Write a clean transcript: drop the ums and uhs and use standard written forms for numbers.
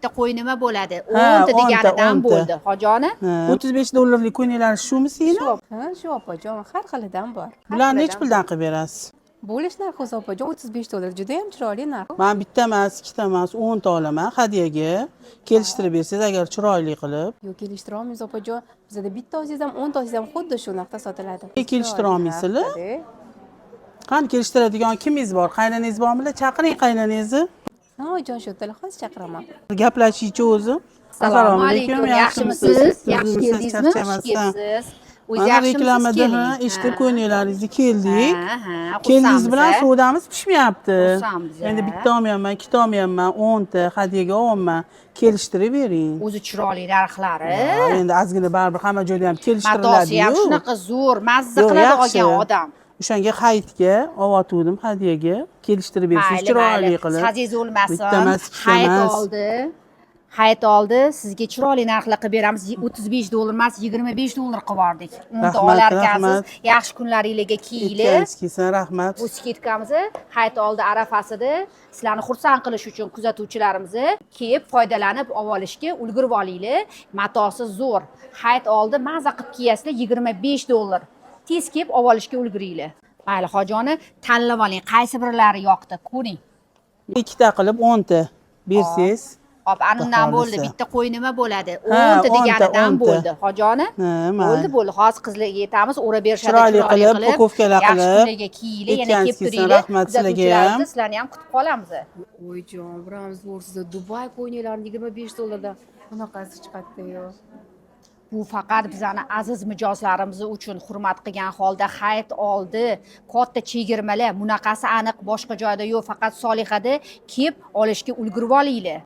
bitta qo'y nima bo'ladi? 10 ta deganidan bo'ldi, Xojoni. 35 dollarlik ko'ylaklar shumi seni? Ha, shu opajon, har xilidan bor. Bularni nechi puldan qilib berasiz? Bo'lish narxi o'zi opajon 35 dollar. Juda ham chiroyli narx. Men bitta emas, ikkita emas, 10 ta olaman hadyaga. Kelishtirib bersangiz agar chiroyli qilib. Yo'q, kelishtira olmaymiz opajon. Bizda bitta olsangiz ham 10 ta olsangiz ham xuddi shu narxda sotiladi. Kelishtira olmaysizlar? Qani kelishtiradigan kimingiz bor? Qaynanangiz bormi? Chaqiring qaynanangizni. Ha, oyijon, shu yerda hozir chaqiraman. Gaplashishchi o'zi. Assalomu alaykum, yaxshimisiz? Yaxshi keldingizmi? Kelibsiz. O'zi yaxshimisiz? Reklamada eshitib ko'nglaringizni keldik. Ha, Kelingiz bilan savdamiz pishmayapti. Xursandmiz. Endi bitta olmayapman, ikkita olmayapman, 10 ta hadyaga olmayman. Kelishtirib bering. O'zi chiroyli narxlari. Endi ozgina baribir hamma joyda ham Matosi kelishtiriladi-yu. ham shunaqa zo'r, mazza Yo'q, qiladi yaxshi. olgan odam. O'shanga hayitga olotgandim hadyaga. Kelishtirib bersangiz chiroyli qilib. Sazingiz o'lmasin. Bitta emas, ikkita Hayit emas. oldi. Hayit oldi, sizga chiroyli narxlar qilib beramiz. 35 dollar emas, 25 dollar qilib yubordik. Unda Rahmat, olar rahmat. ekansiz. Yaxshi kunlaringizga kiyili. Ikkangizga rahmat. Bu skidkamizni hayit oldi arafasida sizlarni xursand qilish uchun kuzatuvchilarimizni kelib foydalanib olishga ulgurib olinglar. Matosi zo'r. Hayit oldi maza qilib kiyasizlar 25 dollar. Tez kelib olishga ulguringlar. Mayli, Xojoni, tanlab oling. Qaysi birlari yoqdi? Ko'ring. Ikkita qilib 10 ta bersangiz. Hop, anundan bo'ldi. Xohlasa. Bitta qo'y nima bo'ladi? 10 Ha, ta 10 ta, deganidan 10 ta. bo'ldi, Xojoni. Mayli. Bo'ldi. Hozir qizlarga yetamiz, o'ra berishadi, Chiroyli qilib, upakovkalar yaxshi qilib. kunlarga kiyinglar, yana kelib Aytganingiz turinglar. rahmat sizlarga ham. Sizlarni ham kutib qolamiz. Voyjon, biramiz bo'rsizda Dubay ko'ylaklarini 25 dollardan bunaqasi chiqadi-yu. Bu faqat bizani aziz mijozlarimiz uchun hurmat qilgan holda hayit oldi. Katta chegirmalar, bunaqasi aniq boshqa joyda yo'q, faqat Solihada kelib olishga ulgurib olinglar.